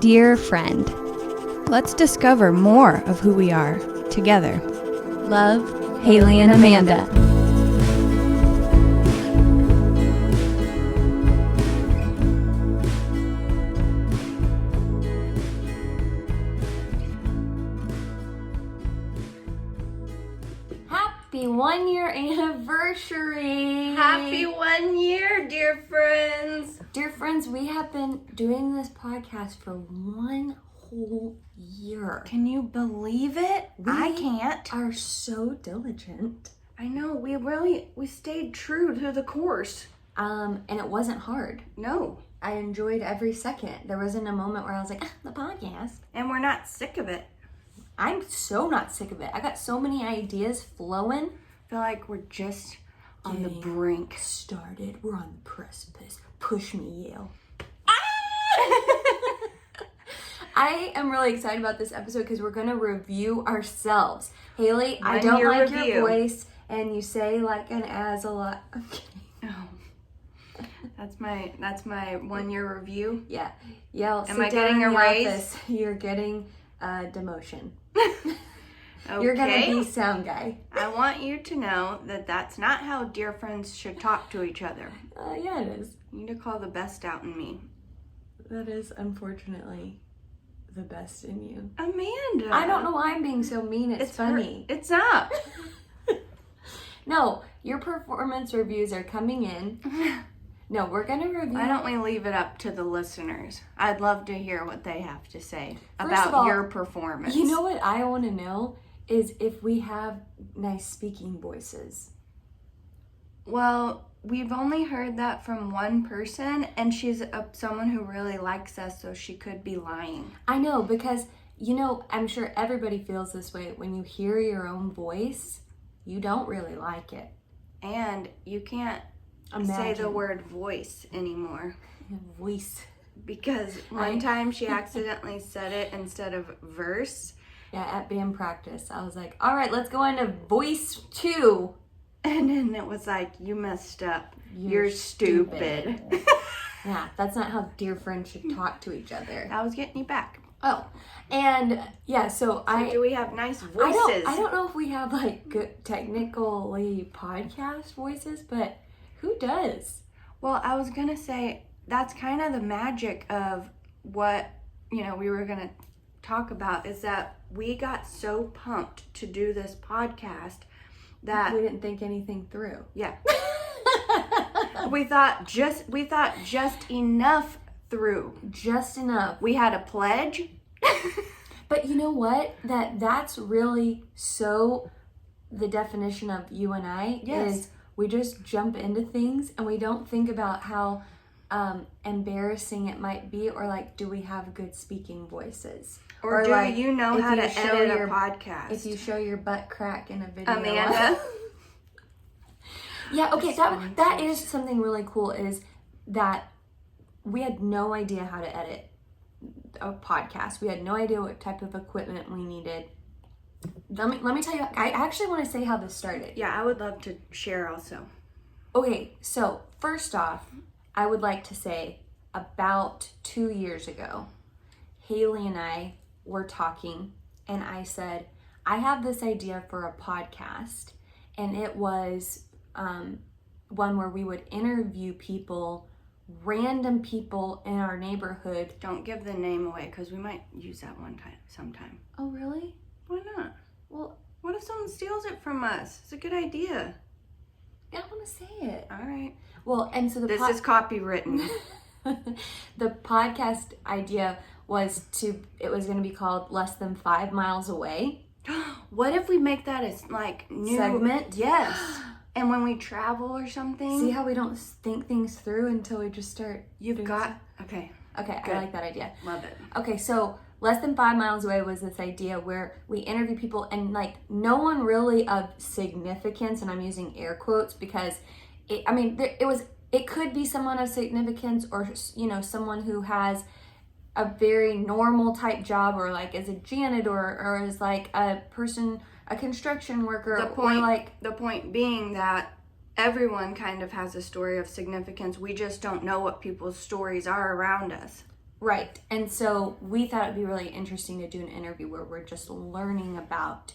Dear friend, let's discover more of who we are together. Love, Haley and Amanda. Happy 1 year anniversary! Happy 1 year, dear friends! Dear friends, we have been doing this podcast for 1 whole year. Can you believe it? I can't. Are so diligent. I know, we stayed true to the course. And it wasn't hard. No. I enjoyed every second. There wasn't a moment where I was like, the podcast. And we're not sick of it. I'm so not sick of it. I got so many ideas flowing. I feel like we're just on the brink. Started. We're on the precipice. Push me, Yale. I am really excited about this episode because we're going to review ourselves. Haley, I don't like your voice, and you say like an as a lot. Oh. That's my 1 year review. Yeah. Yale. Am I getting a raise? Office. You're getting demotion. Okay. You're gonna be sound guy. I want you to know that that's not how dear friends should talk to each other. Yeah, it is. You need to call the best out in me. That is unfortunately the best in you. Amanda! I don't know why I'm being so mean. It's funny. It's not. No, your performance reviews are coming in. No, we're gonna review. Why don't we leave it up to the listeners? I'd love to hear what they have to say First about of all, your performance. You know what I want to know is if we have nice speaking voices. Well, we've only heard that from one person, and she's someone who really likes us, so she could be lying. I know, because, you know, I'm sure everybody feels this way. When you hear your own voice, you don't really like it. And you can't say the word voice anymore. Voice. Because one time she accidentally said it instead of verse. Yeah, at band practice, I was like, all right, let's go into voice 2. And then it was like, you messed up. You're stupid. Yeah, that's not how dear friends should talk to each other. I was getting you back. Oh, and yeah, so do we have nice voices? I don't know if we have like good technically podcast voices, but who does? Well, I was gonna say that's kind of the magic of what we were gonna talk about, is that we got so pumped to do this podcast that we didn't think anything through. Yeah. we thought just enough through. Just enough. We had a pledge. But you know what? That's really so the definition of you and I. Yes. Is we just jump into things and we don't think about how embarrassing it might be, or like, do we have good speaking voices? Or do like, you know how to edit a podcast? If you show your butt crack in a video. Amanda. Yeah, okay, that is something really cool, is that we had no idea how to edit a podcast. We had no idea what type of equipment we needed. Let me tell you, I actually want to say how this started. Yeah, I would love to share also. Okay, so first off, I would like to say about 2 years ago, Haley and I were talking, and I said, I have this idea for a podcast, and it was one where we would interview people, random people in our neighborhood. Don't give the name away, because we might use that sometime. Oh, really? Why not? Well, what if someone steals it from us? It's a good idea. I don't want to say it. All right. Well, and so this is copywritten. The podcast idea was it was going to be called Less Than 5 Miles Away. What if we make that as like new segment? Yes. And when we travel or something. See how we don't think things through until we just start. Okay. Okay, good. I like that idea. Love it. Okay, so Less Than 5 Miles Away was this idea where we interview people, and like no one really of significance, and I'm using air quotes because it could be someone of significance, or someone who has a very normal type job, or like as a janitor, or as like a construction worker. The point being that everyone kind of has a story of significance. We just don't know what people's stories are around us. Right. And so we thought it'd be really interesting to do an interview where we're just learning about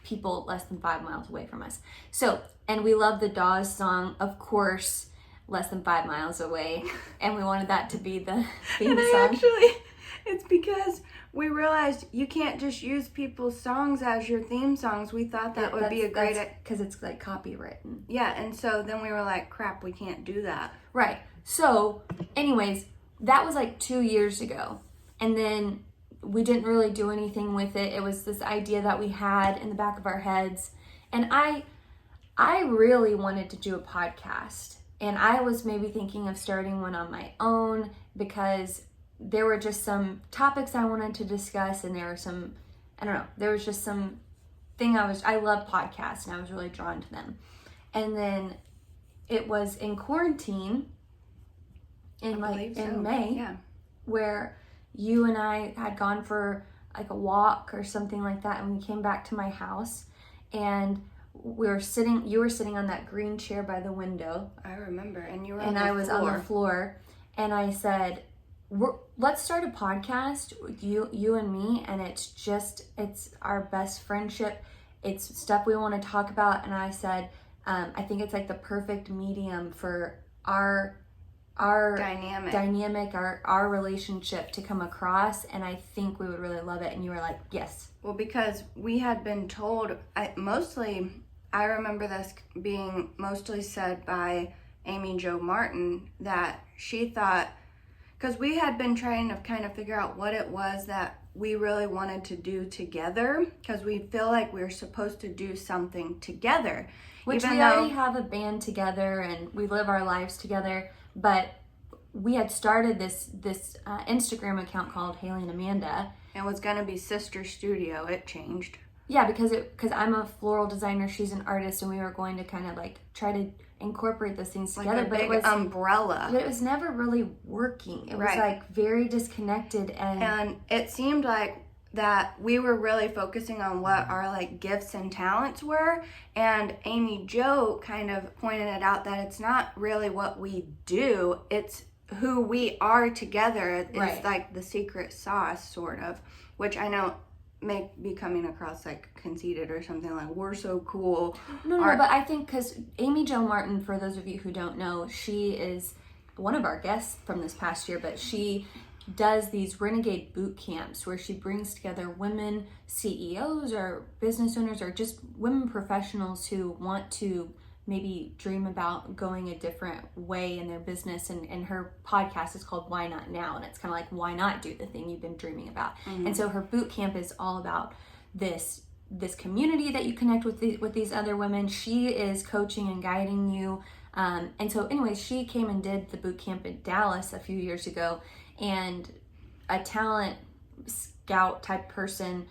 people less than 5 miles away from us. So, and we love the Dawes song, of course, Less Than 5 Miles Away. And we wanted that to be the theme song. It's because we realized you can't just use people's songs as your theme songs. We thought that would be a great... Because it's like copywritten. Yeah, and so then we were like, crap, we can't do that. Right. So, anyways, that was like 2 years ago. And then we didn't really do anything with it. It was this idea that we had in the back of our heads. And I really wanted to do a podcast. And I was maybe thinking of starting one on my own because there were just some topics I wanted to discuss, and there were some, I don't know, there was just some thing I love podcasts, and I was really drawn to them. And then it was in quarantine in May, where you and I had gone for like a walk or something like that, and we came back to my house, and you were sitting on that green chair by the window. I remember, and you were and I was on the floor, and I said, let's start a podcast with you and me, and it's our best friendship. It's stuff we want to talk about. And I said, I think it's like the perfect medium for our dynamic, our relationship to come across, and I think we would really love it. And you were like, yes. Well, because we had been told, I remember this being mostly said by Amy Jo Martin, that she thought, because we had been trying to kind of figure out what it was that we really wanted to do together, because we feel like we're supposed to do something together. Which we already have a band together, and we live our lives together, but we had started this Instagram account called Haley and Amanda. It was going to be Sister Studio. It changed. Yeah, because I'm a floral designer, she's an artist, and we were going to kind of like try to incorporate those things together. Like a big umbrella. But it was never really working. It was like very disconnected, and it seemed like that we were really focusing on what our like gifts and talents were, and Amy Jo kind of pointed it out that it's not really what we do, it's who we are together. It's like the secret sauce, sort of, which I know may be coming across like conceited or something, like we're so cool. No, but I think because Amy Jo Martin, for those of you who don't know, she is one of our guests from this past year, but she does these renegade boot camps where she brings together women CEOs or business owners or just women professionals who want to maybe dream about going a different way in their business, and her podcast is called Why Not Now, and it's kind of like, why not do the thing you've been dreaming about? Mm-hmm. And so her boot camp is all about this community that you connect with these other women. She is coaching and guiding you, and so anyway, she came and did the boot camp in Dallas a few years ago, and a talent scout type person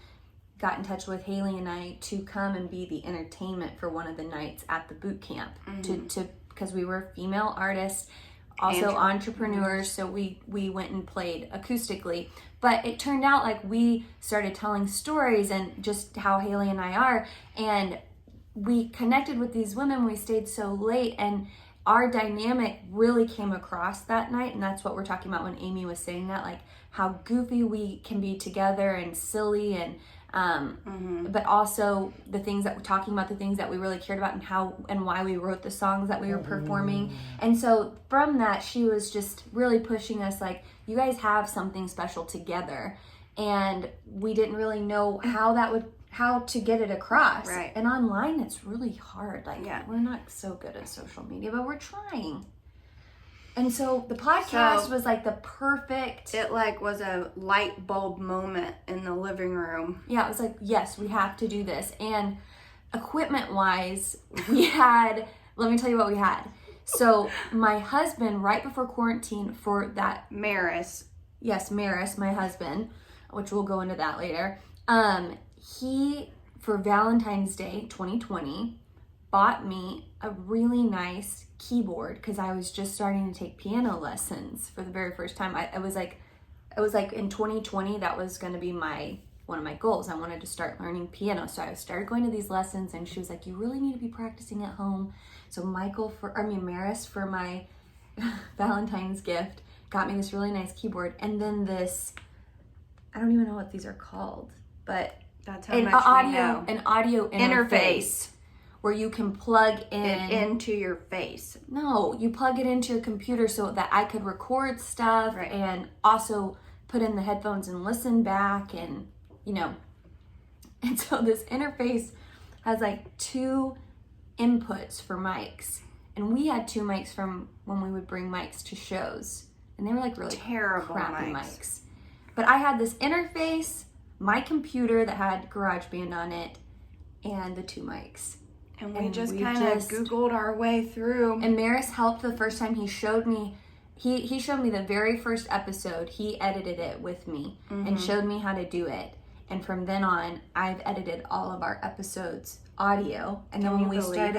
got in touch with Haley and I to come and be the entertainment for one of the nights at the boot camp, to because we were female artists, also entrepreneurs, so we went and played acoustically. But it turned out like we started telling stories and just how Haley and I are, and we connected with these women. We stayed so late, and our dynamic really came across that night, and that's what we're talking about when Amy was saying that, like how goofy we can be together and silly, and but also the things that we're talking about, the things that we really cared about, and how and why we wrote the songs that we were performing. And so from that, she was just really pushing us, like, you guys have something special together, and we didn't really know how to get it across. Right. And online, it's really hard. Like, we're not so good at social media, but we're trying. And so the podcast was like the perfect... It like was a light bulb moment in the living room. Yeah, it was like, yes, we have to do this. And equipment-wise, we had... Let me tell you what we had. So my husband, right before quarantine for that... Maris. Yes, Maris, my husband, which we'll go into that later. He, for Valentine's Day 2020, bought me a really nice keyboard because I was just starting to take piano lessons for the very first time. It was like in 2020, that was going to be one of my goals. I wanted to start learning piano, so I started going to these lessons, and she was like, you really need to be practicing at home. So Maris, for my Valentine's gift, got me this really nice keyboard, and then this, I don't even know what these are called, but That's how much we know. an audio interface where you can plug in into your face. No, you plug it into your computer so that I could record stuff Right. and also put in the headphones and listen back, and and so this interface has like 2 inputs for mics, and we had 2 mics from when we would bring mics to shows, and they were like really Terrible crappy mics. But I had this interface, my computer that had GarageBand on it, and the 2 mics. And we And just we kind of just- Googled our way through. And Maris helped the first time. He showed me, he showed me the very first episode. He edited it with me and showed me how to do it. And from then on, I've edited all of our episodes audio. And then Can when you we believe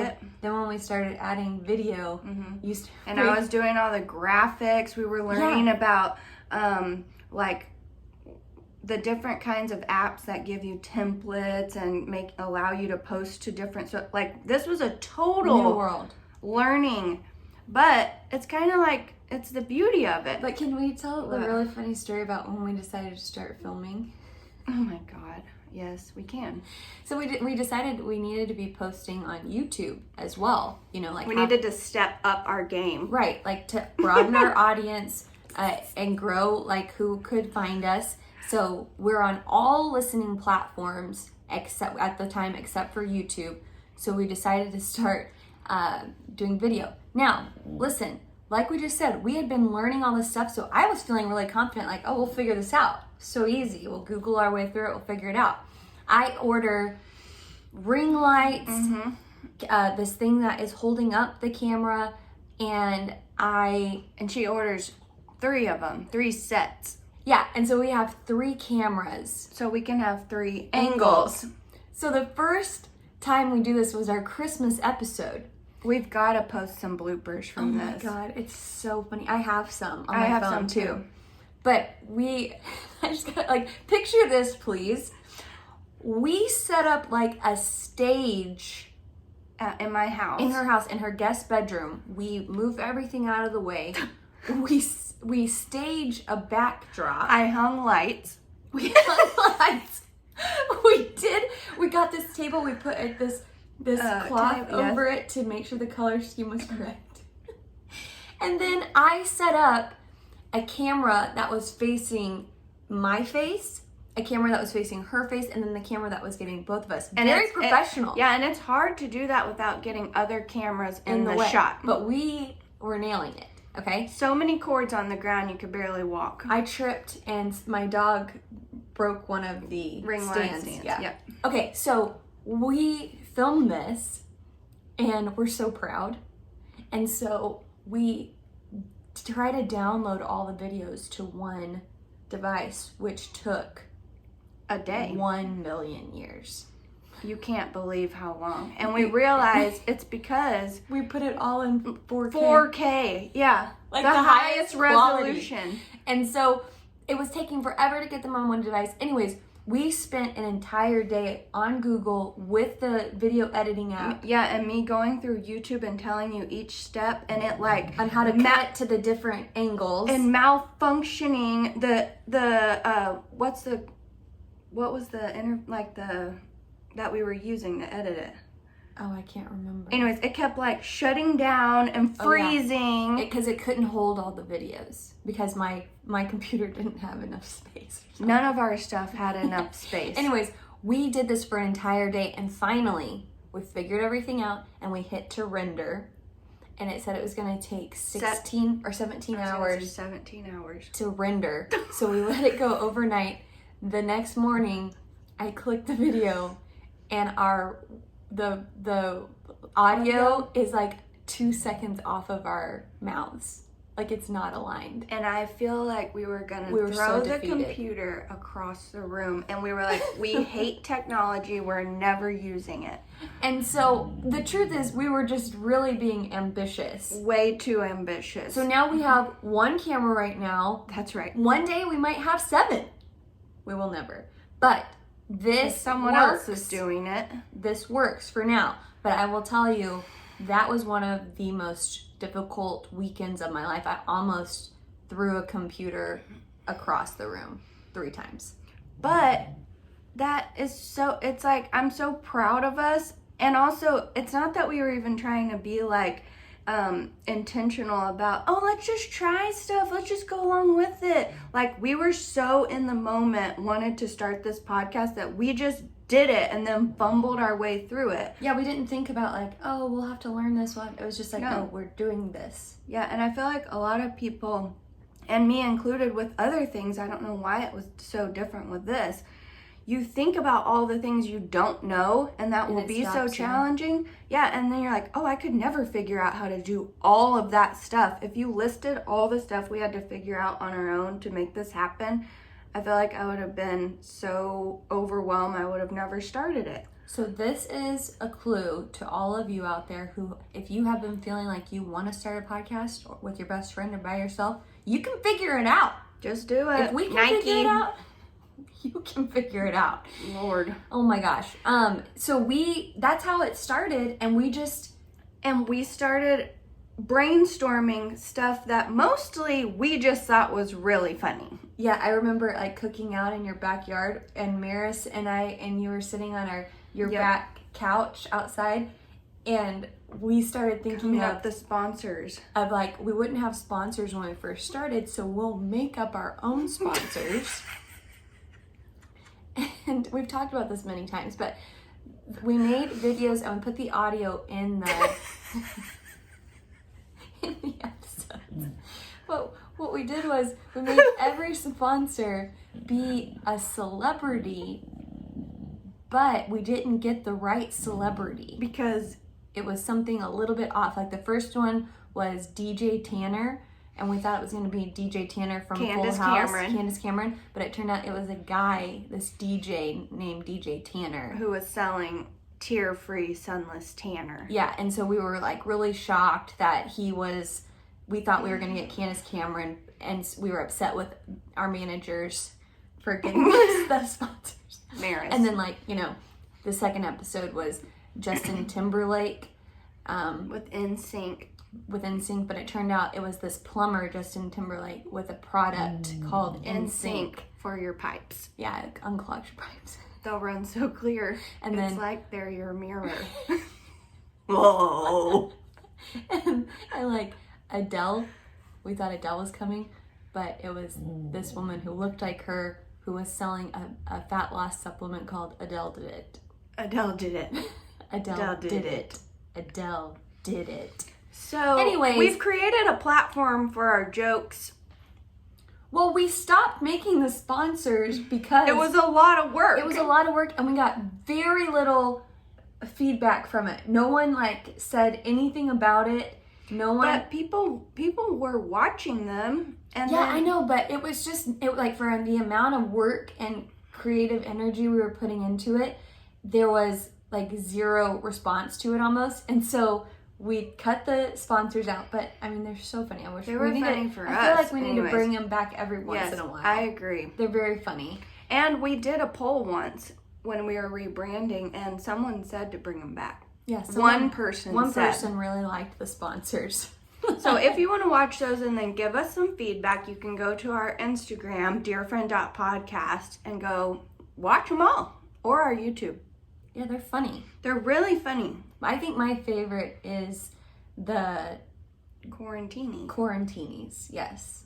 started, it? adding video, And I was doing all the graphics. We were learning about like the different kinds of apps that give you templates and allow you to post to different, so like this was a total new world. learning, but it's kind of like, it's the beauty of it. But can we tell What? a really funny story about when we decided to start filming? Oh my God. Yes, we can. So we decided we needed to be posting on YouTube as well. Like We needed to step up our game. Right, like to broaden our audience and grow like who could find us. So we're on all listening platforms except for YouTube. So we decided to start doing video. Now, listen, like we just said, we had been learning all this stuff, so I was feeling really confident, like, oh, we'll figure this out. So easy. We'll Google our way through it. We'll figure it out. I order ring lights, this thing that is holding up the camera, and she orders 3 of them, 3 sets, and so we have 3 cameras. so we can have 3 angles. So the first time we do this was our Christmas episode. We've got to post some bloopers from Oh my this. God, it's so funny. I have some on I my have phone some too. But I just got picture this, please. We set up like a stage In my house. in her house, in her guest bedroom. We move everything out of the way. we stage a backdrop. I hung lights. We hung lights. We got this table. We put this cloth table, yes. over it to make sure the color scheme was correct. And then I set up a camera that was facing my face, a camera that was facing her face, and then the camera that was getting both of us. And Very it's- professional. And it's hard to do that without getting other cameras in the way. shot. But we were nailing it. Okay. So many cords on the ground you could barely walk. I tripped and my dog broke one of the Ring light stands. stands, Yeah. yep. Okay, so we filmed this and we're so proud. And so we try to download all the videos to one device, which took A day. 1 million years. You can't believe how long. And we realized it's because We put it all in 4K. 4K, yeah. Like the the highest highest quality. resolution. And so it was taking forever to get them on one device. Anyways, we spent an entire day on Google with the video editing app Yeah, and me going through YouTube and telling you each step, and it like on how to cut to the different angles. and malfunctioning what was the that we were using to edit it. oh, I can't remember. Anyways, it kept like shutting down and Oh, yeah. freezing. Because it couldn't hold all the videos because my computer didn't have enough space. None of our stuff had enough space. Anyways, we did this for an entire day, and finally we figured everything out and we hit to render, and it said it was going to take 16 or 17 hours 17 hours. to render. So we let it go overnight. The next morning I clicked the video and the audio is like 2 seconds off of our mouths. Like it's not aligned. And I feel like we were gonna We were throw so the defeated. computer across the room, and we were like, we hate technology, we're never using it. And so the truth is we were just really being ambitious. Way too ambitious. So now we have 1 camera right now. That's right. One day we might have 7. We will never. But this Someone works. else is doing it. This works for now. But I will tell you, that was one of the most difficult weekends of my life. I almost threw a computer across the room 3 times. But that is so, it's like, I'm so proud of us. And also, it's not that we were even trying to be like intentional about, oh, let's just try stuff, let's just go along with it. Like, we were so in the moment, wanted to start this podcast, that we just did it and then fumbled our way through it. Yeah, we didn't think about like, oh, we'll have to learn this one. It was just like, No. no, we're doing this. Yeah, and I feel like a lot of people, and me included with other things, I don't know why it was so different with this. You think about all the things you don't know, and that And will it be so stops you. challenging. Yeah, and then you're like, oh, I could never figure out how to do all of that stuff. If you listed all the stuff we had to figure out on our own to make this happen, I feel like I would have been so overwhelmed, I would have never started it. So this is a clue to all of you out there who, if you have been feeling like you want to start a podcast or with your best friend or by yourself, you can figure it out. Just do it. If we can figure it out, you can figure it out. Lord. Oh my gosh. So that's how it started, and we started brainstorming stuff that mostly we just thought was really funny. yeah, I remember like cooking out in your backyard, and Maris and you were sitting on your Yep. back couch outside, and we started thinking Coming of up the sponsors. like, we wouldn't have sponsors when we first started, so we'll make up our own sponsors. And we've talked about this many times, but we made videos and we put the audio in the in the episodes. But what we did was we made every sponsor be a celebrity, but we didn't get the right celebrity. Because It was something a little bit off. Like the first one was DJ Tanner, and we thought it was going to be DJ Tanner from Candace Full House, Cameron. Candace Cameron, but it turned out it was a guy, this DJ named DJ Tanner. who was selling tear-free sunless tanner. Yeah, and so we were like really shocked that we thought we were going to get Candace Cameron, and we were upset with our managers for getting the sponsors. Maris. And then, like, the second episode was Justin Timberlake with NSYNC. with NSYNC, but it turned out it was this plumber, Justin Timberlake, with a product called NSYNC. for your pipes. Yeah, it unclogs your pipes. They'll run so clear. And it's then- like they're your mirror. Whoa. and like Adele, we thought Adele was coming, but it was this woman who looked like her, who was selling a fat loss supplement called Adele Did It. Adele did it. Adele did it. Adele did it. So, Anyways. we've created a platform for our jokes. Well, we stopped making the sponsors because It was a lot of work. it was a lot of work, and we got very little feedback from it. No one like said anything about it. No one. But people were watching them, and Yeah, then, I know, but it was just like for the amount of work and creative energy we were putting into it, there was like zero response to it almost, and so we cut the sponsors out. But I mean, they're so funny. I wish They were we need funny to, for I feel us, like we need to anyways. bring them back every once yes, in a while. I agree. They're very funny. And we did a poll once when we were rebranding, and someone said to bring them back. Yeah, One person really liked the sponsors. So if you want to watch those and then give us some feedback, you can go to our Instagram, dearfriend.podcast, and go watch them all. Or our YouTube. Yeah, they're funny. They're really funny. I think my favorite is the Quarantini. Quarantinis. Yes.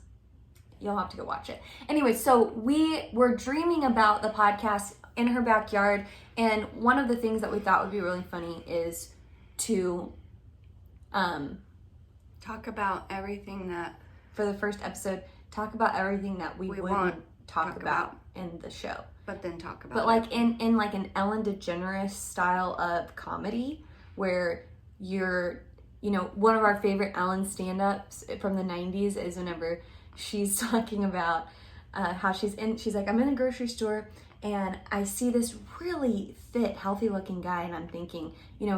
You'll have to go watch it. Anyway, so we were dreaming about the podcast in her backyard, and one of the things that we thought would be really funny is to Talk about everything that for the first episode, talk about everything that we wouldn't won't talk talk about in the show. but then talk about But like in like an Ellen DeGeneres style of comedy, where one of our favorite Ellen stand-ups from the 90s is whenever she's talking about how she's like, I'm in a grocery store and I see this really fit, healthy looking guy, and I'm thinking,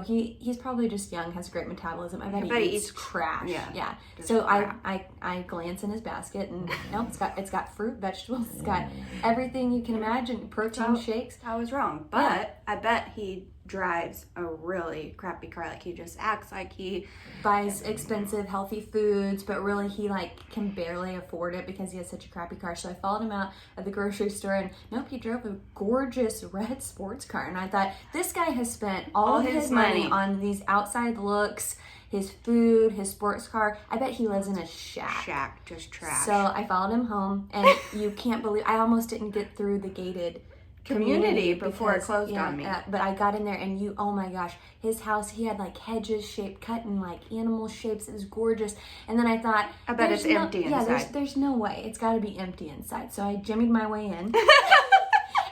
he's probably just young, has great metabolism. I bet he eats trash. Yeah. So crap. I glance in his basket, and nope, it's got fruit, vegetables, it's got everything you can imagine, protein shakes. I was wrong, but I bet he drives a really crappy car. Like, he just acts like he buys expensive, healthy foods, but really he like can barely afford it because he has such a crappy car. So I followed him out at the grocery store, and nope, he drove a gorgeous red sports car. And I thought, this guy has spent all of his money on these outside looks, his food, his sports car. I bet he lives in a shack. Just trash. So I followed him home, and you can't believe, I almost didn't get through the gated community before it closed on me. But I got in there, and oh my gosh, his house, he had like hedges shaped, cut in like animal shapes. It was gorgeous. And then I thought, I bet it's empty inside. Yeah, there's no way. It's got to be empty inside. So I jimmied my way in.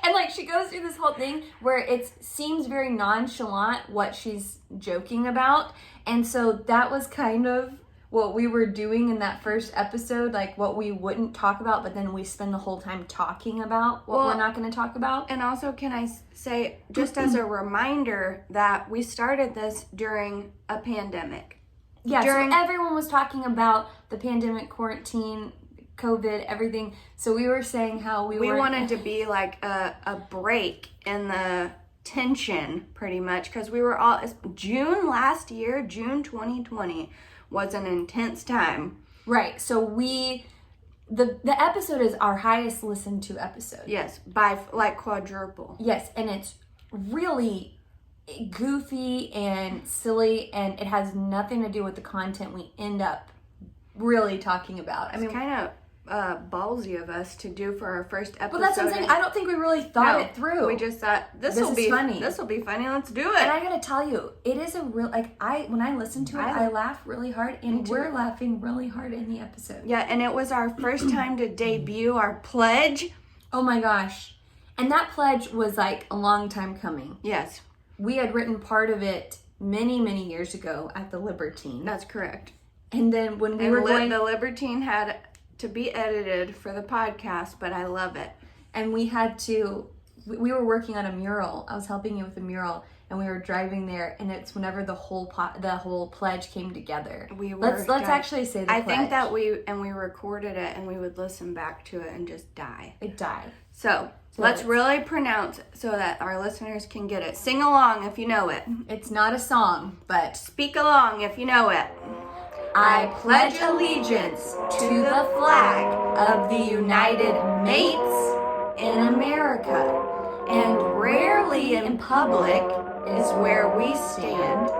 And like, she goes through this whole thing where it seems very nonchalant what she's joking about. And so that was kind of what we were doing in that first episode, like what we wouldn't talk about, but then we spend the whole time talking about what we're not going to talk about. And also, can I say, just as a reminder, that we started this during a pandemic. Yeah, so everyone was talking about the pandemic, quarantine, COVID, everything. So we were saying how we wanted to be like a break in the tension, pretty much, because we were all, June last year, June 2020, was an intense time. Right. So the episode is our highest listened to episode. Yes, by like quadruple. Yes, and it's really goofy and silly, and it has nothing to do with the content we end up really talking about. It's kind of ballsy of us to do for our first episode. But that's what I'm saying. I don't think we really thought it through. We just thought this will be funny. This will be funny. Let's do it. And I gotta tell you, it is a real when I listen to it, I laugh really hard, and we're laughing really hard in the episode. Yeah, and it was our first time to debut our pledge. Oh my gosh. And that pledge was like a long time coming. Yes. We had written part of it many, many years ago at the Libertine. That's correct. And then when the Libertine had to be edited for the podcast, but I love it. And we were working on a mural. I was helping you with a mural, and we were driving there, and it's whenever the whole pledge came together. Let's actually say the pledge. I think that we recorded it, and we would listen back to it and just die. It died. So let's really pronounce so that our listeners can get it. Sing along if you know it. It's not a song, but speak along if you know it. I pledge allegiance to the flag of the United Mates in America, and rarely in public is where we stand.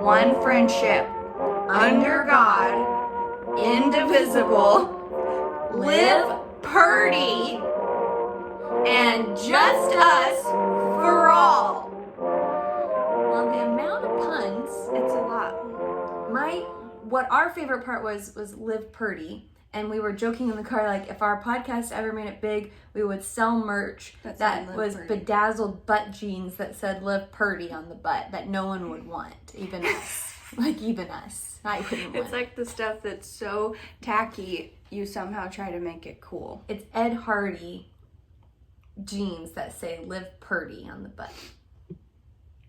One friendship, under God, indivisible, live purdy, and just us for all. Well, the amount of puns, it's a lot. What our favorite part was live purdy, and we were joking in the car, like, if our podcast ever made it big, we would sell merch that was bedazzled butt jeans that said live purdy on the butt that no one would want, even us. Like, even us. I wouldn't want. It's like the stuff that's so tacky, you somehow try to make it cool. It's Ed Hardy jeans that say live purdy on the butt.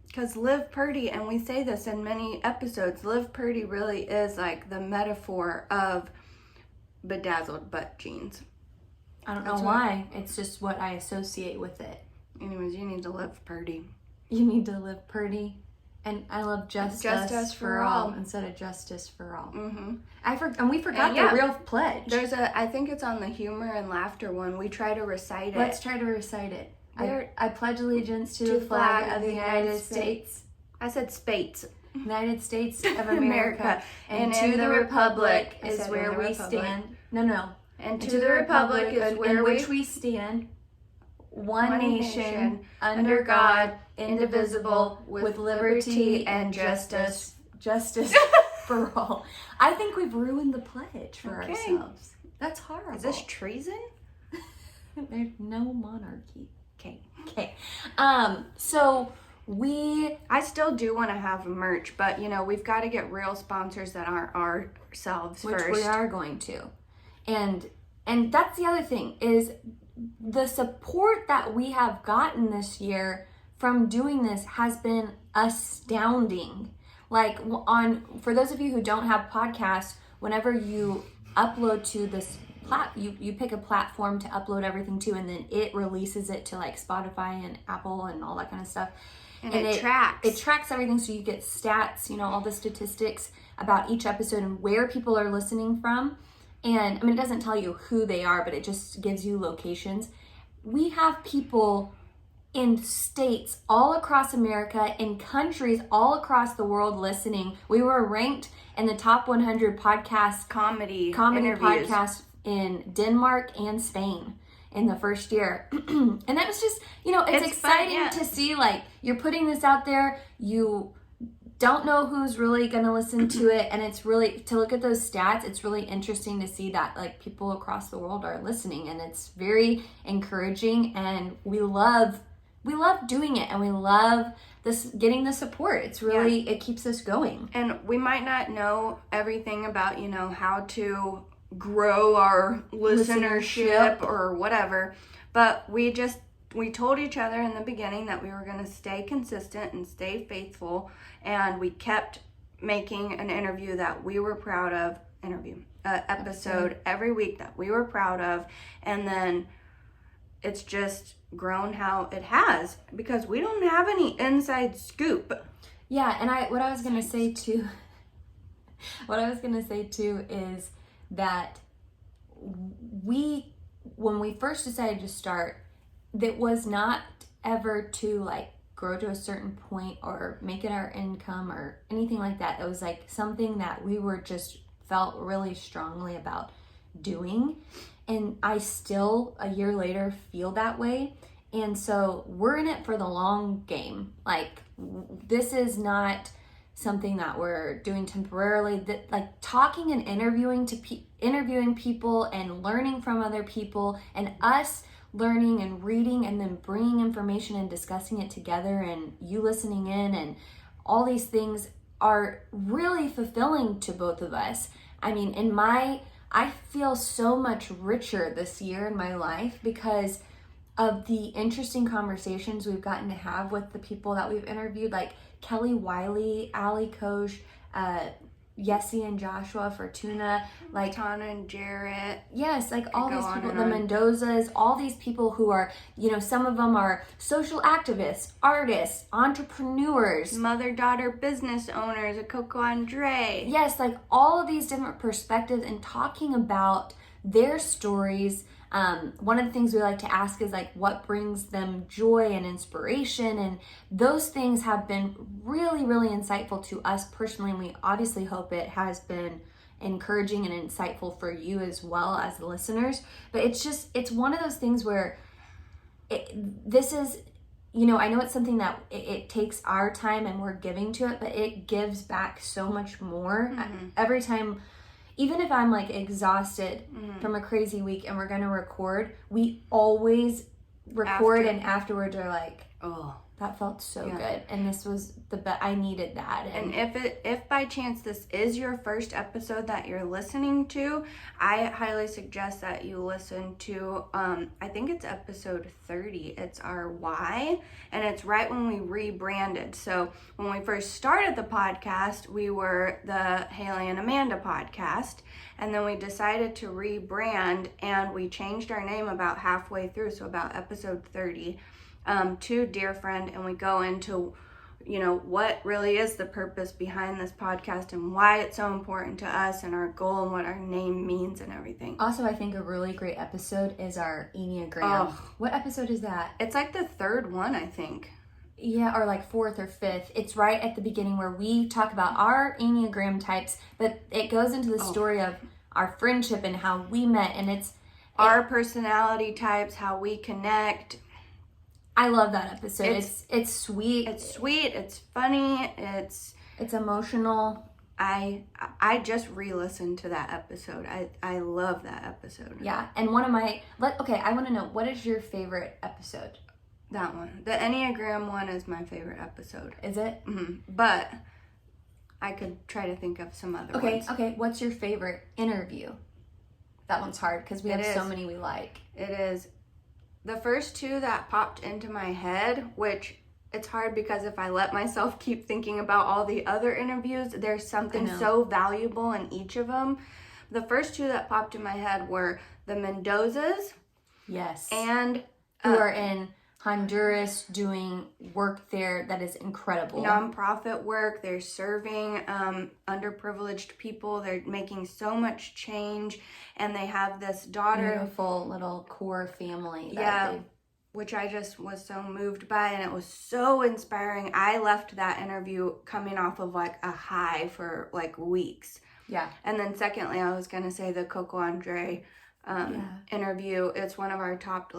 Because live purdy, and we say this in many episodes, live purdy really is like the metaphor of bedazzled butt jeans. I don't know why. It's just what I associate with it. Anyways, you need to live purdy. You need to live purdy. And I love just us for all instead of justice for all. Mm-hmm. And we forgot the real pledge. I think it's on the humor and laughter one. We try to recite it. Let's try to recite it. I pledge allegiance to the flag of the United States. I said Spates. United States of America. And to the republic is where we stand. No. And to the republic is where which we stand. One nation, under God, indivisible, with liberty and justice for all. I think we've ruined the pledge for ourselves. That's horrible. Is this treason? There's no monarchy. Okay. So I still do want to have merch, but we've got to get real sponsors that aren't ourselves first. Which we are going to. And that's the other thing is the support that we have gotten this year from doing this has been astounding. Like for those of you who don't have podcasts, whenever you upload to this you pick a platform to upload everything to, and then it releases it to like Spotify and Apple and all that kind of stuff. And it tracks. It tracks everything, so you get stats, all the statistics about each episode and where people are listening from. And I mean, it doesn't tell you who they are, but it just gives you locations. We have people in states all across America, in countries all across the world listening. We were ranked in the top 100 comedy interviews. podcasts in Denmark and Spain in the first year. And that was just, it's exciting fun, to see, like, you're putting this out there, you don't know who's really going to listen to it, and it's really, to look at those stats, it's really interesting to see that, like, people across the world are listening, and it's very encouraging, and we love doing it, and we love this, getting the support. It's really, it keeps us going. And we might not know everything about, how to grow our listenership or whatever, but we told each other in the beginning that we were going to stay consistent and stay faithful, and we kept making an interview that we were proud of, episode every week that we were proud of, and then it's just grown how it has, because we don't have any inside scoop. Yeah, and what I was gonna say too is that when we first decided to start, that was not ever to, like, grow to a certain point or make it our income or anything like that. It was like something that we were just felt really strongly about doing. And I still, a year later, feel that way. And so we're in it for the long game. Like, this is not something that we're doing temporarily. That, like, talking and interviewing people and learning from other people, and us learning and reading and then bringing information and discussing it together, and you listening in, and all these things are really fulfilling to both of us. I mean, I feel so much richer this year in my life because of the interesting conversations we've gotten to have with the people that we've interviewed, like Kelly Wiley, Ali Koch, Yessie and Joshua Fortuna, like Tana and Jarrett. Yes, like all these people, the Mendozas, all these people who are, some of them are social activists, artists, entrepreneurs, mother-daughter business owners, a Coco Andre. Yes, like all of these different perspectives, and talking about their stories. One of the things we like to ask is, like, what brings them joy and inspiration, and those things have been really, really insightful to us personally, and we obviously hope it has been encouraging and insightful for you as well as the listeners. But it's one of those things where this is, I know it's something that it takes our time and we're giving to it, but it gives back so much more. Every time. Even if I'm, like, exhausted from a crazy week and we're going to record, we always record and afterwards are like, oh, that felt so good. And this was the best. I needed that. And if by chance this is your first episode that you're listening to, I highly suggest that you listen to, I think it's episode 30. It's our why, and it's right when we rebranded. So when we first started the podcast, we were the Haley and Amanda podcast, and then we decided to rebrand, and we changed our name about halfway through, so about episode 30. To Dear Friend, and we go into, what really is the purpose behind this podcast and why it's so important to us and our goal and what our name means and everything. Also, I think a really great episode is our Enneagram. Oh. What episode is that? It's like the third one, I think. Yeah, or like fourth or fifth. It's right at the beginning where we talk about our Enneagram types, but it goes into the story of our friendship and how we met, and it's our personality types, how we connect. I love that episode. It's sweet. It's sweet. It's funny. It's emotional. I just re-listened to that episode. I love that episode. Yeah, and one of my I want to know, what is your favorite episode? That one. The Enneagram one is my favorite episode. Is it? Mm-hmm. But I could try to think of some other ones. Okay. What's your favorite interview? That one's hard because we have so many we like. It is. The first two that popped into my head, which it's hard because if I let myself keep thinking about all the other interviews, there's something so valuable in each of them. The first two that popped in my head were the Mendozas. Yes. And who are in Honduras doing work there that is incredible. Nonprofit work. They're serving underprivileged people. They're making so much change, and they have this daughter. Beautiful little core family. Which I just was so moved by, and it was so inspiring. I left that interview coming off of like a high for like weeks. Yeah. And then secondly, I was going to say the Coco Andre interview. It's one of our top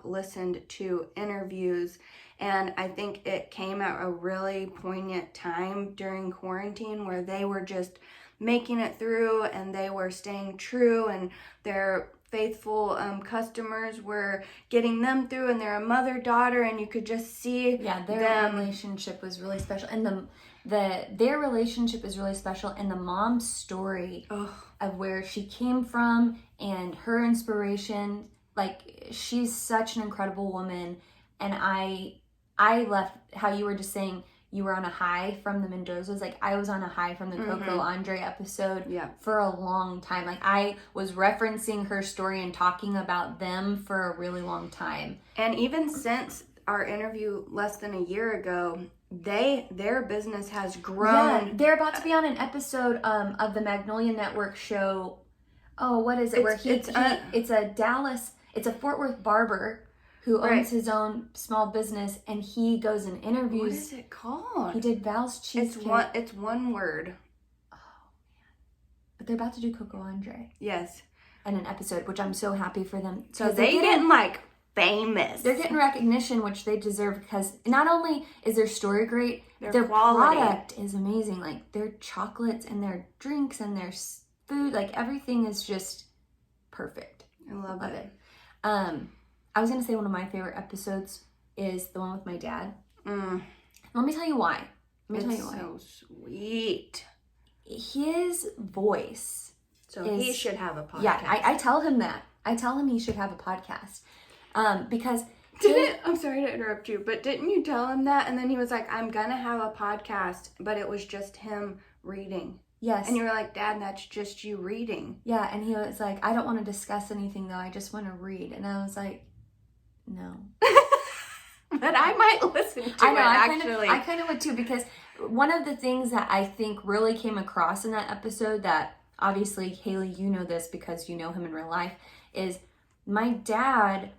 listened to interviews. And I think it came at a really poignant time during quarantine where they were just making it through and they were staying true, and their faithful customers were getting them through, and they're a mother-daughter, and you could just see their relationship was really special, and their relationship is really special, and the mom's story of where she came from and her inspiration, like, she's such an incredible woman. And I left, how you were just saying you were on a high from the Mendozas, like I was on a high from the Coco Andre episode for a long time. Like I was referencing her story and talking about them for a really long time. And even since our interview less than a year ago, their business has grown. Yeah, they're about to be on an episode of the Magnolia Network show. Oh, what is it? It's a Fort Worth barber who owns his own small business, and he goes and interviews. What is it called? He did Val's Cheesecake. It's one word. Oh, man. But they're about to do Coco Andre. Yes. And an episode, which I'm so happy for them. So they're getting, like, famous. They're getting recognition, which they deserve, because not only is their story great, their quality. Product is amazing. Like, their chocolates and their drinks and their food, like, everything is just perfect. I love it. I was going to say one of my favorite episodes is the one with my dad. Let me tell you why. It's so sweet. His voice. So he should have a podcast. Yeah, I tell him that. I tell him he should have a podcast. Because... I'm sorry to interrupt you, but didn't you tell him that? And then he was like, I'm going to have a podcast, but it was just him reading. Yes. And you were like, Dad, that's just you reading. Yeah, and he was like, I don't want to discuss anything, though. I just want to read. And I was like, no. But I might listen to it, actually. I kind of would, too, because one of the things that I think really came across in that episode that, obviously, Haley, you know this because you know him in real life, is my dad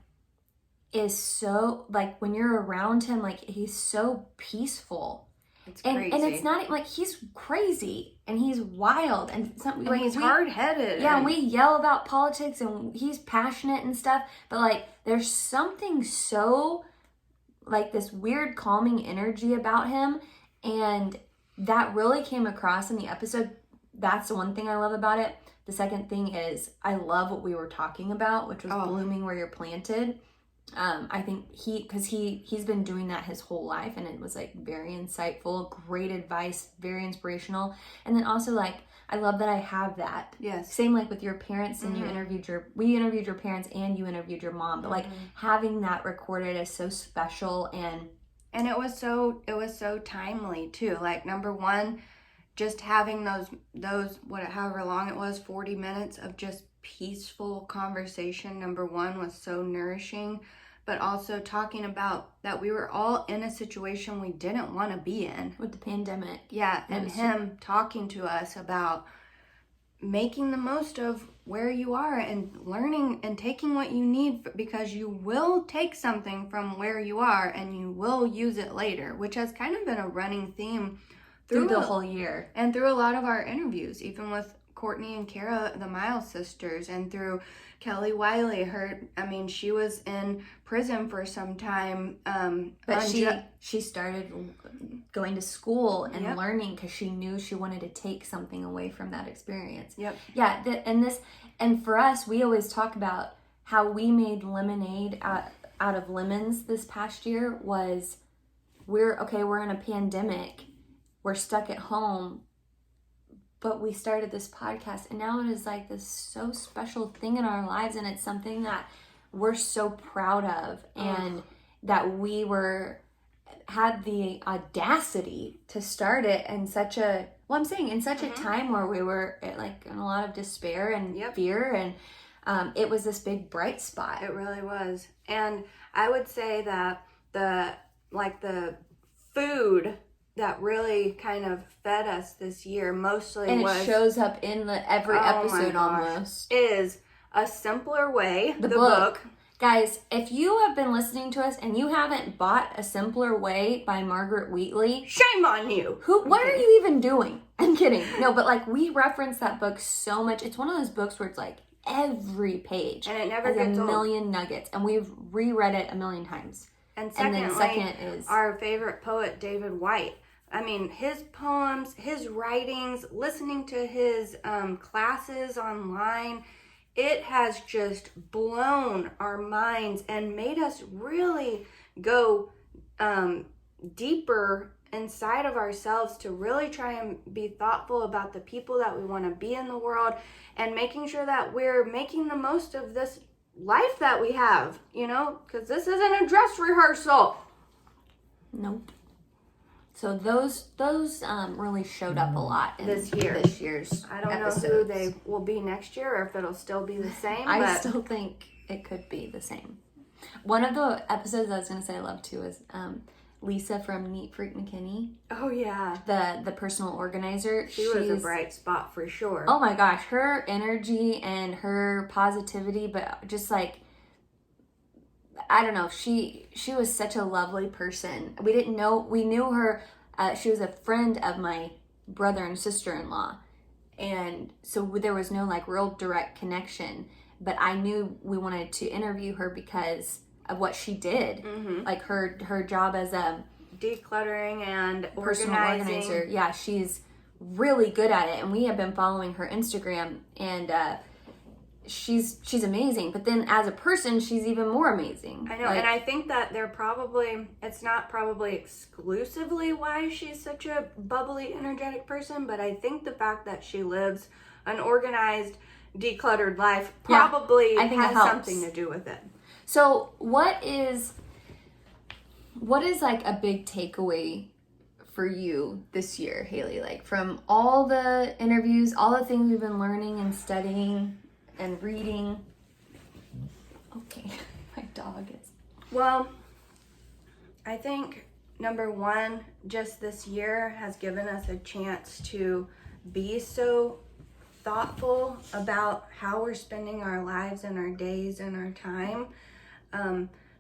is so, like, when you're around him, like, he's so peaceful. It's crazy. And it's not like he's crazy and he's wild and something like he's hard-headed. Yeah, and we yell about politics and he's passionate and stuff, but like there's something so like this weird calming energy about him, and that really came across in the episode. That's the one thing I love about it. The second thing is I love what we were talking about, which was blooming where you're planted. I think he's been doing that his whole life, and it was like very insightful, great advice, very inspirational. And then also like I love that I have that. Yes. Same like with your parents, and we interviewed your parents and you interviewed your mom, but like having that recorded is so special, and it was so timely too. Like number one, just having those however long it was, 40 minutes of just peaceful conversation, number one, was so nourishing. But also talking about that we were all in a situation we didn't want to be in. With the pandemic. Yeah, and him talking to us about making the most of where you are and learning and taking what you need, because you will take something from where you are and you will use it later, which has kind of been a running theme through the whole year. And through a lot of our interviews, even with Courtney and Kara, the Miles sisters, and through Kelly Wiley. She was in prison for some time. But she started going to school and learning because she knew she wanted to take something away from that experience. Yep. Yeah, and for us, we always talk about how we made lemonade out of lemons this past year. Was we're in a pandemic, we're stuck at home, but we started this podcast, and now it is like this so special thing in our lives, and it's something that we're so proud of, and that we had the audacity to start it in such a time where we were like in a lot of despair and fear, it was this big bright spot. It really was. And I would say that the food that really kind of fed us this year mostly and was... it shows up in every episode almost. Is A Simpler Way, the book. Guys, if you have been listening to us and you haven't bought A Simpler Way by Margaret Wheatley, shame on you. What are you even doing? I'm kidding. No, but like we reference that book so much. It's one of those books where it's like every page and it never has gets a old. million nuggets, and we've reread it a million times. And then second is our favorite poet, David White. I mean, his poems, his writings, listening to his classes online, it has just blown our minds and made us really go deeper inside of ourselves to really try and be thoughtful about the people that we want to be in the world and making sure that we're making the most of this life that we have, you know, because this isn't a dress rehearsal. Nope. So those really showed up a lot in this year's. I don't episodes. know who they will be next year or if it'll still be the same. I still think it could be the same. One of the episodes I was going to say I love too is Lisa from Neat Freak McKinney. Oh yeah, the personal organizer. She's a bright spot for sure. Oh my gosh, her energy and her positivity, but just like, I don't know, she was such a lovely person. We knew her. She was a friend of my brother and sister-in-law, and so there was no like real direct connection. But I knew we wanted to interview her because of what she did, like her job as a decluttering and personal organizer. Yeah, she's really good at it, and we have been following her Instagram, and she's amazing. But then as a person, she's even more amazing. I know, and I think that it's not probably exclusively why she's such a bubbly, energetic person, but I think the fact that she lives an organized, decluttered life probably has something to do with it. So what is like a big takeaway for you this year, Haley? Like from all the interviews, all the things we've been learning and studying and reading. Okay, my dog is. Well, I think number one, just this year has given us a chance to be so thoughtful about how we're spending our lives and our days and our time.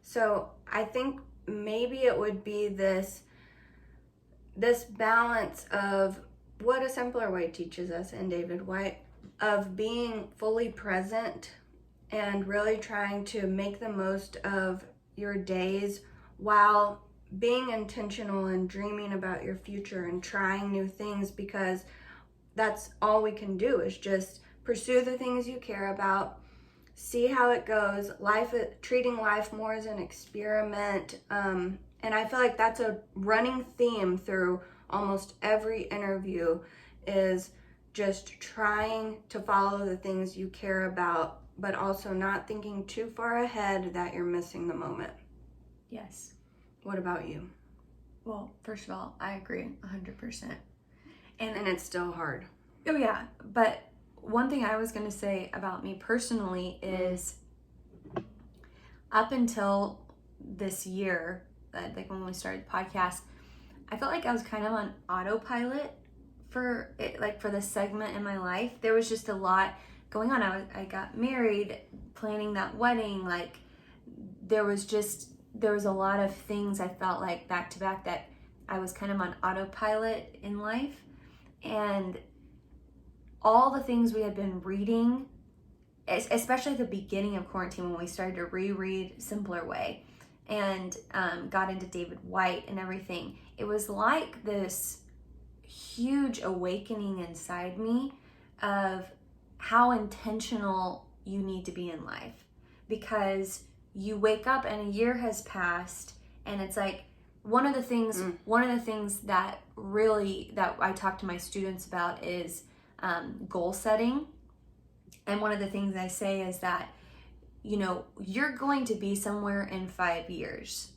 So I think maybe it would be this balance of what A Simpler Way teaches us in David White, of being fully present and really trying to make the most of your days while being intentional and dreaming about your future and trying new things, because that's all we can do is just pursue the things you care about, see how it goes, treating life more as an experiment. And I feel like that's a running theme through almost every interview, is just trying to follow the things you care about, but also not thinking too far ahead that you're missing the moment. Yes. What about you? Well, first of all, I agree 100%. And it's still hard. Oh yeah, but one thing I was going to say about me personally is up until this year, like when we started the podcast, I felt like I was kind of on autopilot for it, like for this segment in my life. There was just a lot going on. I got married, planning that wedding, like there was a lot of things I felt like back to back that I was kind of on autopilot in life. And all the things we had been reading, especially at the beginning of quarantine when we started to reread Simpler Way and got into David White and everything, it was like this huge awakening inside me of how intentional you need to be in life, because you wake up and a year has passed, and it's like one of the things that I talk to my students about is goal setting. And one of the things I say is that, you know, you're going to be somewhere in 5 years.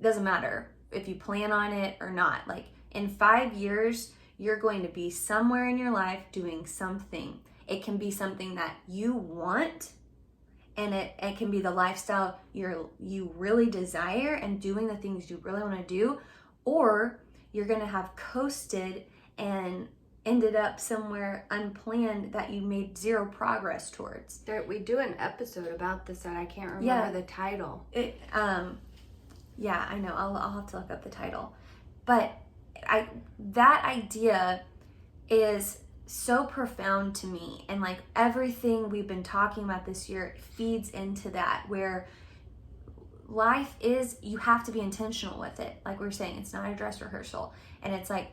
Doesn't matter if you plan on it or not. Like in 5 years, you're going to be somewhere in your life doing something. It can be something that you want and it can be the lifestyle you really desire and doing the things you really want to do, or you're going to have coasted and ended up somewhere unplanned that you made zero progress towards. We do an episode about this that I can't remember the title. Yeah, I know. I'll have to look up the title. But that idea is so profound to me, and like everything we've been talking about this year feeds into that, where life is, you have to be intentional with it. Like we were saying, it's not a dress rehearsal, and it's like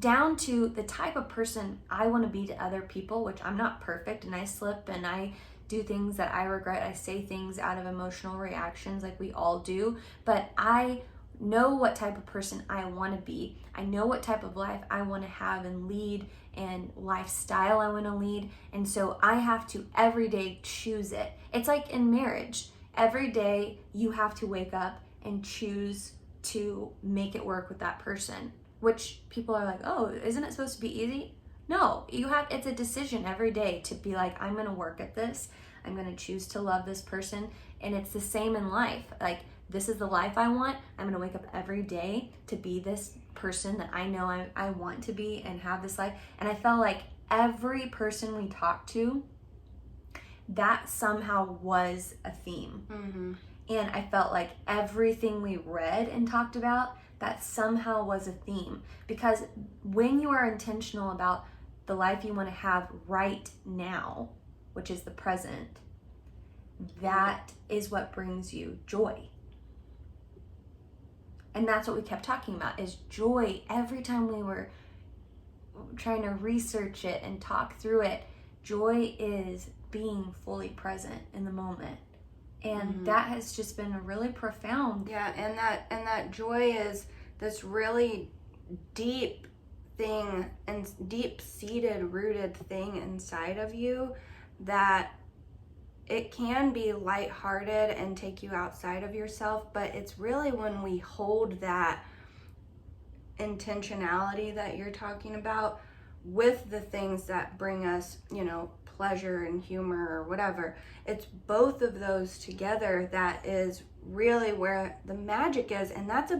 down to the type of person I want to be to other people, which I'm not perfect, and I slip and I do things that I regret. I say things out of emotional reactions like we all do, but I know what type of person I want to be. I know what type of life I want to have and lead, and lifestyle I want to lead. And so I have to every day choose it. It's like in marriage. Every day you have to wake up and choose to make it work with that person, which people are like, oh, isn't it supposed to be easy? No, it's a decision every day to be like, I'm going to work at this. I'm going to choose to love this person. And it's the same in life. Like, this is the life I want. I'm going to wake up every day to be this person that I know I want to be and have this life. And I felt like every person we talked to, that somehow was a theme. Mm-hmm. And I felt like everything we read and talked about, that somehow was a theme. Because when you are intentional about the life you want to have right now, which is the present, that is what brings you joy. And that's what we kept talking about, is joy. Every time we were trying to research it and talk through it, joy is being fully present in the moment. And that has just been a really profound. Yeah, and that joy is this really deep thing and deep-seated, rooted thing inside of you that it can be lighthearted and take you outside of yourself, but it's really when we hold that intentionality that you're talking about with the things that bring us, pleasure and humor or whatever. It's both of those together that is really where the magic is. And that's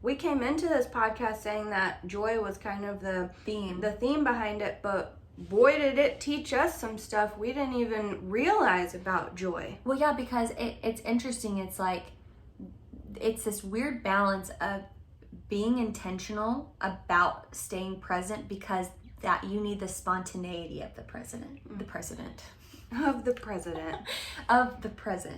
we came into this podcast saying that joy was kind of the theme behind it, but boy, did it teach us some stuff we didn't even realize about joy. Well, yeah, because it's interesting. It's like, it's this weird balance of being intentional about staying present, because that you need the spontaneity of the president. Of the present.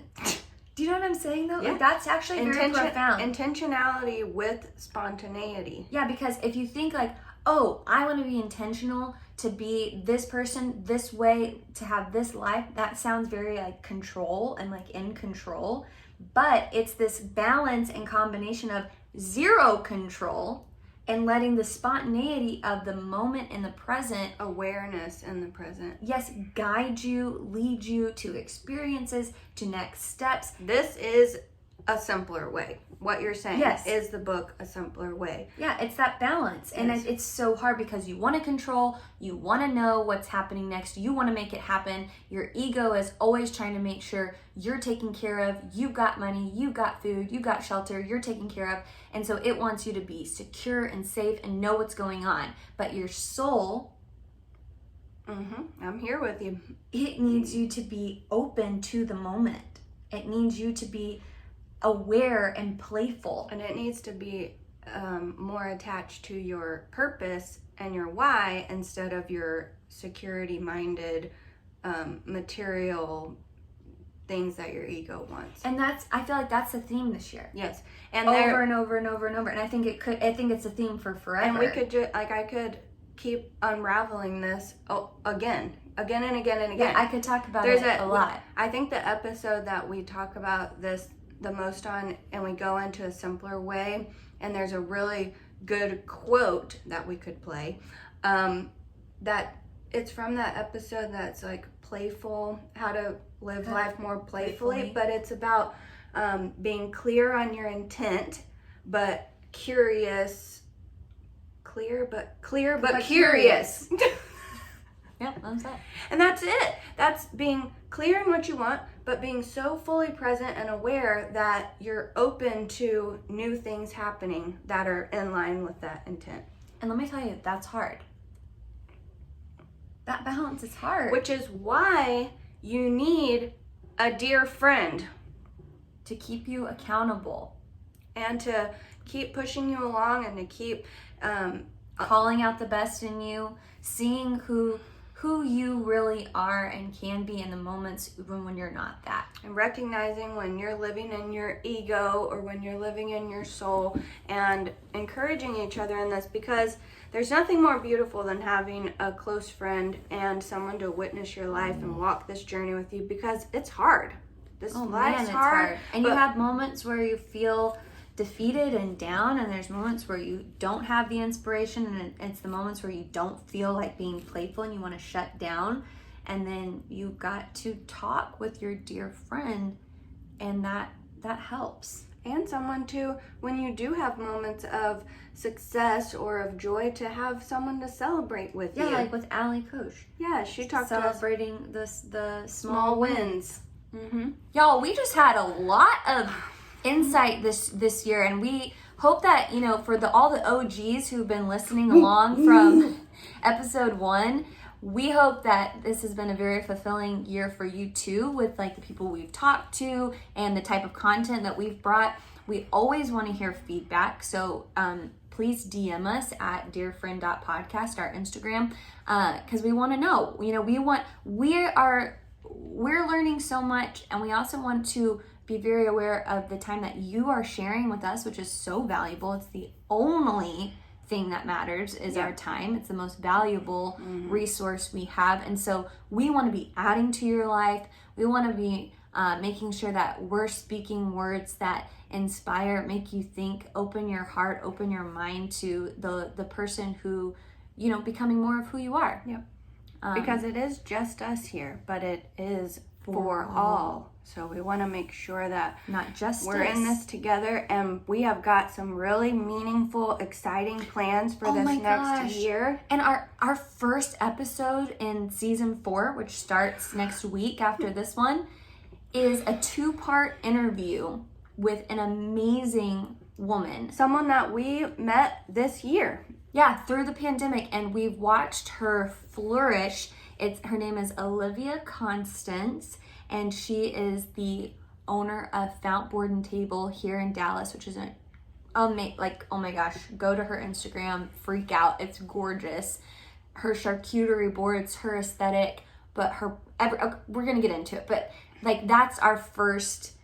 Do you know what I'm saying though? Yeah. Like, that's actually very profound. Intentionality with spontaneity. Yeah, because if you think like, oh, I want to be intentional to be this person this way, to have this life, that sounds very like control and like in control. But it's this balance and combination of zero control and letting the spontaneity of the moment in the present, awareness in the present, yes, guide you, lead you to experiences, to next steps. This is a simpler way. What you're saying, yes, is the book A Simpler Way. Yeah, it's that balance. And yes, it's so hard because you want to control, you want to know what's happening next, you want to make it happen. Your ego is always trying to make sure you're taken care of, you've got money, you've got food, you've got shelter, you're taken care of. And so it wants you to be secure and safe and know what's going on. But your soul, I'm here with you. It needs you to be open to the moment. It needs you to be aware and playful. And it needs to be more attached to your purpose and your why instead of your security-minded material things that your ego wants. And I feel like that's the theme this year. Yes. And over and over and over and over. And I think it's a theme for forever. And we could I could keep unraveling this again and again and again. Yeah, I could talk about it a lot. I think the episode that we talk about this the most on, and we go into a simpler way, and there's a really good quote that we could play, that it's from that episode that's like playful, how to live life more playfully, but it's about being clear on your intent, but curious, clear but curious. Yep, that's that. And that's it. That's being clear in what you want, but being so fully present and aware that you're open to new things happening that are in line with that intent. And let me tell you, that's hard. That balance is hard. Which is why you need a dear friend to keep you accountable. And to keep pushing you along and to keep calling out the best in you, seeing who you really are and can be in the moments even when you're not that. And recognizing when you're living in your ego or when you're living in your soul, and encouraging each other in this, because there's nothing more beautiful than having a close friend and someone to witness your life and walk this journey with you, because it's hard. This life's it's hard. And you have moments where you feel defeated and down, and there's moments where you don't have the inspiration, and it's the moments where you don't feel like being playful and you want to shut down, and then you got to talk with your dear friend, and that helps. And someone to, when you do have moments of success or of joy, to have someone to celebrate with you. Yeah, like with Allie Koch. Yeah, she talked celebrating to us. the small wins. Mm-hmm. Y'all, we just had a lot of insight this year, and we hope that, you know, for all the OGs who've been listening along from episode 1, we hope that this has been a very fulfilling year for you too, with like the people we've talked to and the type of content that we've brought. We always want to hear feedback, so please DM us at dearfriend.podcast, our Instagram, because we want to know. You know, we're learning so much, and we also want to be very aware of the time that you are sharing with us, which is so valuable. It's the only thing that matters is our time. It's the most valuable resource we have. And so we want to be adding to your life. We want to be making sure that we're speaking words that inspire, make you think, open your heart, open your mind to the person who, you know, becoming more of who you are. Yep. Because it is just us here, but it is for all. So we want to make sure that not just we're in this together, and we have got some really meaningful, exciting plans for this next year. And our first episode in season 4, which starts next week after this one, is a 2-part interview with an amazing woman. Someone that we met this year. Yeah, through the pandemic, and we've watched her flourish. Her name is Olivia Constance, and she is the owner of Fount Board and Table here in Dallas, which is oh my gosh, go to her Instagram, freak out. It's gorgeous. Her charcuterie boards, her aesthetic, but we're gonna get into it. But like, that's our first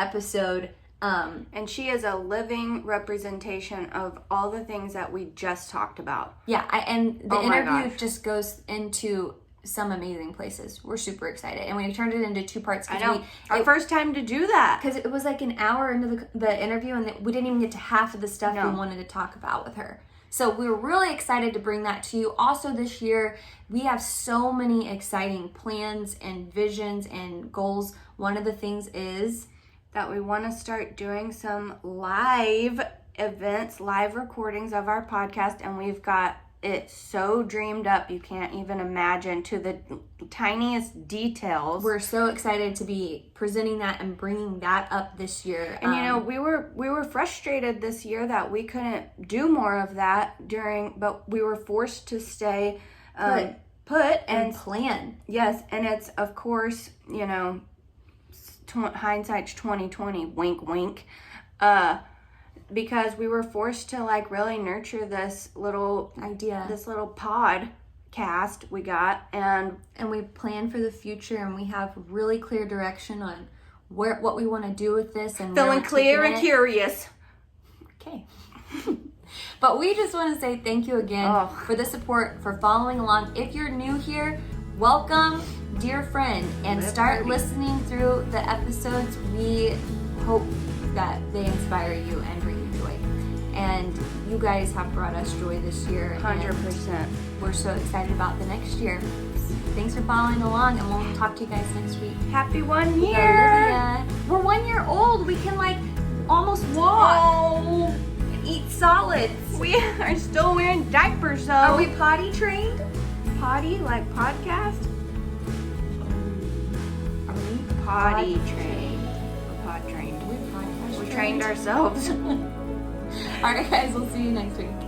episode. And she is a living representation of all the things that we just talked about. Yeah, and the interview just goes into some amazing places. We're super excited, and we turned it into 2 parts. I know, our first time to do that, because it was like an hour into the interview, and we didn't even get to half of the stuff we wanted to talk about with her. So we were really excited to bring that to you. Also this year, we have so many exciting plans and visions and goals. One of the things is that we want to start doing some live events, live recordings of our podcast, and we've got it so dreamed up you can't even imagine, to the tiniest details. We're so excited to be presenting that and bringing that up this year. And you know, we were frustrated this year that we couldn't do more of that but we were forced to stay put and plan. Yes, and it's, of course, you know, hindsight's 2020, wink wink, because we were forced to like really nurture this little idea, this little podcast we got, and we plan for the future, and we have really clear direction on what we want to do with this, and feeling clear and curious. Okay. But we just want to say thank you again for the support, for following along. If you're new here, welcome, dear friend, and start listening through the episodes. We hope that they inspire you and bring you joy. And you guys have brought us joy this year. 100%. We're so excited about the next year. Thanks for following along, and we'll talk to you guys next week. Happy 1 year! We're 1 year old. We can like almost walk and eat solids. We are still wearing diapers though. Are we potty trained? Potty, like podcast? Are we potty trained. We're pod trained. We're podcast We trained ourselves. All right, guys. We'll see you next week.